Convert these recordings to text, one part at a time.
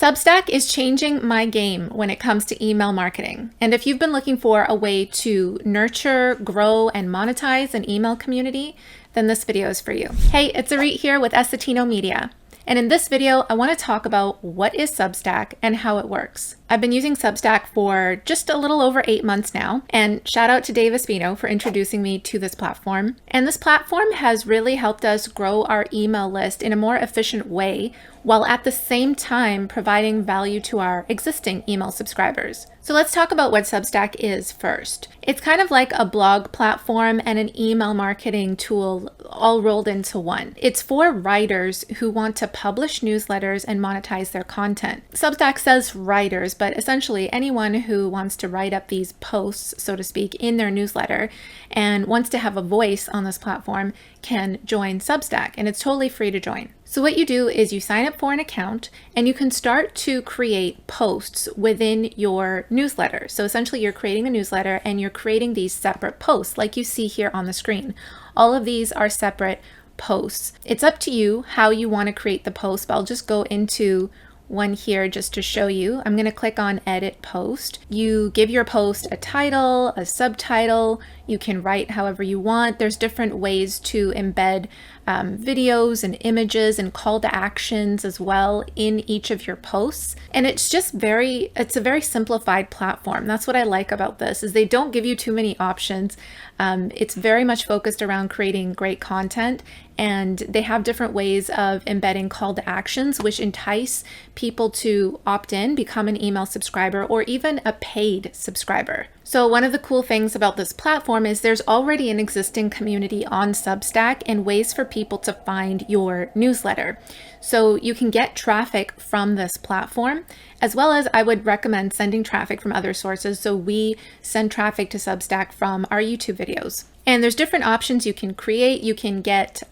Substack is changing my game when it comes to email marketing. And if you've been looking for a way to nurture, grow, and monetize an email community, then this video is for you. Hey, it's Auret here with Essetinomedia. And in this video, I want to talk about what is Substack and how it works. I've been using Substack for just a little over 8 months now, and shout out to Dave Espino for introducing me to this platform. And this platform has really helped us grow our email list in a more efficient way, while at the same time providing value to our existing email subscribers. So let's talk about what Substack is first. It's kind of like a blog platform and an email marketing tool all rolled into one. It's for writers who want to publish newsletters and monetize their content. Substack says writers, but essentially anyone who wants to write up these posts, so to speak, in their newsletter and wants to have a voice on this platform can join Substack, and it's totally free to join. So what you do is you sign up for an account and you can start to create posts within your newsletter. So essentially you're creating a newsletter and you're creating these separate posts like you see here on the screen. All of these are separate posts. It's up to you how you want to create the post, but I'll just go into one here just to show you. I'm going to click on edit post. You give your post a title, a subtitle. You can write however you want. There's different ways to embed videos and images and call to actions as well in each of your posts. And it's just it's a very simplified platform. That's what I like about this, is they don't give you too many options. It's very much focused around creating great content, and they have different ways of embedding call to actions, which entice people to opt in, become an email subscriber, or even a paid subscriber. So one of the cool things about this platform is there's already an existing community on Substack and ways for people to find your newsletter. So you can get traffic from this platform, as well as I would recommend sending traffic from other sources. So we send traffic to Substack from our YouTube videos. And there's different options you can create. You can get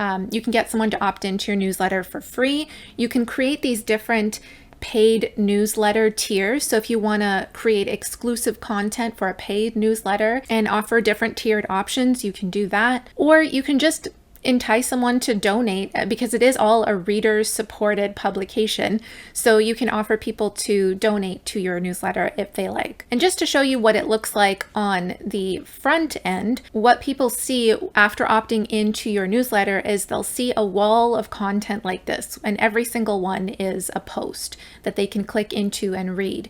someone to opt into your newsletter for free. You can create these different paid newsletter tiers. So if you want to create exclusive content for a paid newsletter and offer different tiered options, you can do that. Or you can just entice someone to donate, because it is all a reader supported publication. So you can offer people to donate to your newsletter if they like. And just to show you what it looks like on the front end, what people see after opting into your newsletter is they'll see a wall of content like this, and every single one is a post that they can click into and read.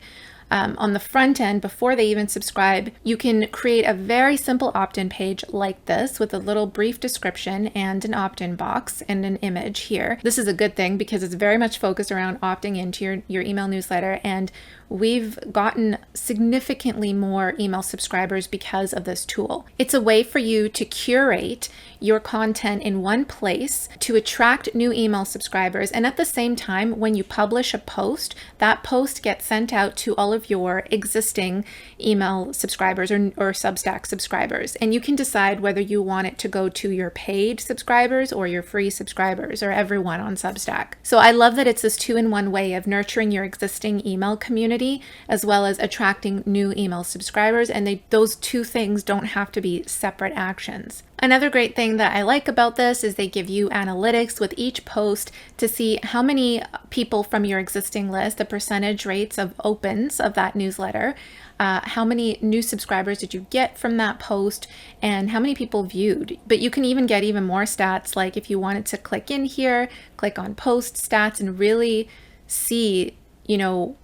On the front end, before they even subscribe, you can create a very simple opt-in page like this with a little brief description and an opt-in box and an image here. This is a good thing because it's very much focused around opting into your email newsletter, and we've gotten significantly more email subscribers because of this tool. It's a way for you to curate your content in one place to attract new email subscribers. And at the same time, when you publish a post, that post gets sent out to all of your existing email subscribers or Substack subscribers. And you can decide whether you want it to go to your paid subscribers or your free subscribers or everyone on Substack. So I love that it's this 2-in-1 way of nurturing your existing email community as well as attracting new email subscribers. And those two things don't have to be separate actions. Another great thing that I like about this is they give you analytics with each post to see how many people from your existing list, the percentage rates of opens of that newsletter, how many new subscribers did you get from that post, and how many people viewed. But you can even get even more stats, like if you wanted to click in here, click on post stats and really see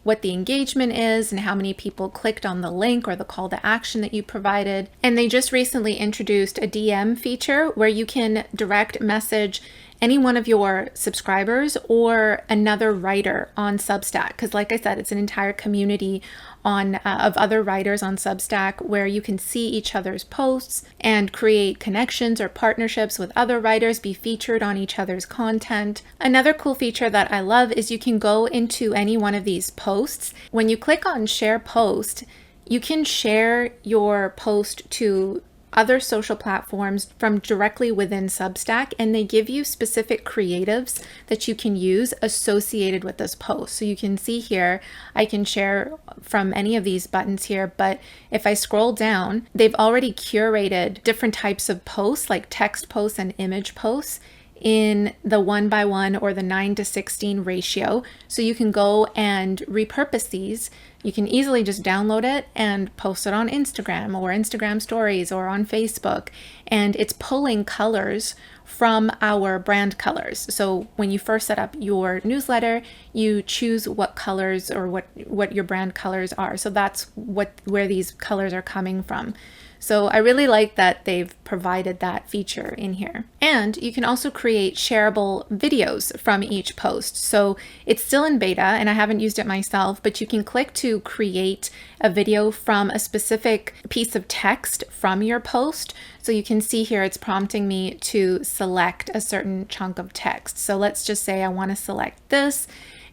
what the engagement is and how many people clicked on the link or the call to action that you provided. And they just recently introduced a DM feature where you can direct message any one of your subscribers or another writer on Substack. Because like I said, it's an entire community of other writers on Substack where you can see each other's posts and create connections or partnerships with other writers, be featured on each other's content. Another cool feature that I love is you can go into any one of these posts. When you click on share post, you can share your post to other social platforms from directly within Substack, and they give you specific creatives that you can use associated with this post. So you can see here, I can share from any of these buttons here, but if I scroll down, they've already curated different types of posts like text posts and image posts in the 1:1 or the 9:16 ratio. So you can go and repurpose these. You can easily just download it and post it on Instagram or Instagram stories or on Facebook. And it's pulling colors from our brand colors. So when you first set up your newsletter, you choose what colors or what your brand colors are. So that's where these colors are coming from. So I really like that they've provided that feature in here. And you can also create shareable videos from each post. So it's still in beta and I haven't used it myself, but you can click to create a video from a specific piece of text from your post. So you can see here it's prompting me to select a certain chunk of text. So let's just say I want to select this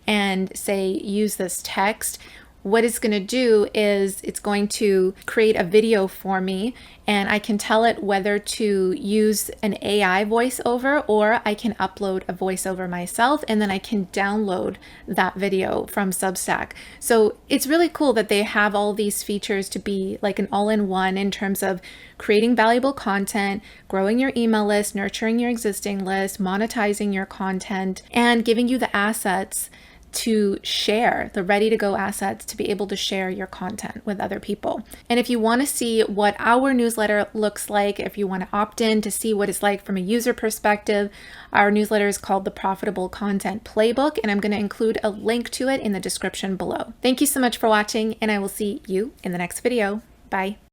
and say use this text. What it's going to do is it's going to create a video for me, and I can tell it whether to use an AI voiceover or I can upload a voiceover myself, and then I can download that video from Substack. So it's really cool that they have all these features to be like an all-in-one in terms of creating valuable content, growing your email list, nurturing your existing list, monetizing your content, and giving you the assets to share, the ready to go assets to be able to share your content with other people. And if you want to see what our newsletter looks like, if you want to opt in to see what it's like from a user perspective, our newsletter is called the Profitable Content Playbook, and I'm going to include a link to it in the description below. Thank you so much for watching, and I will see you in the next video. Bye.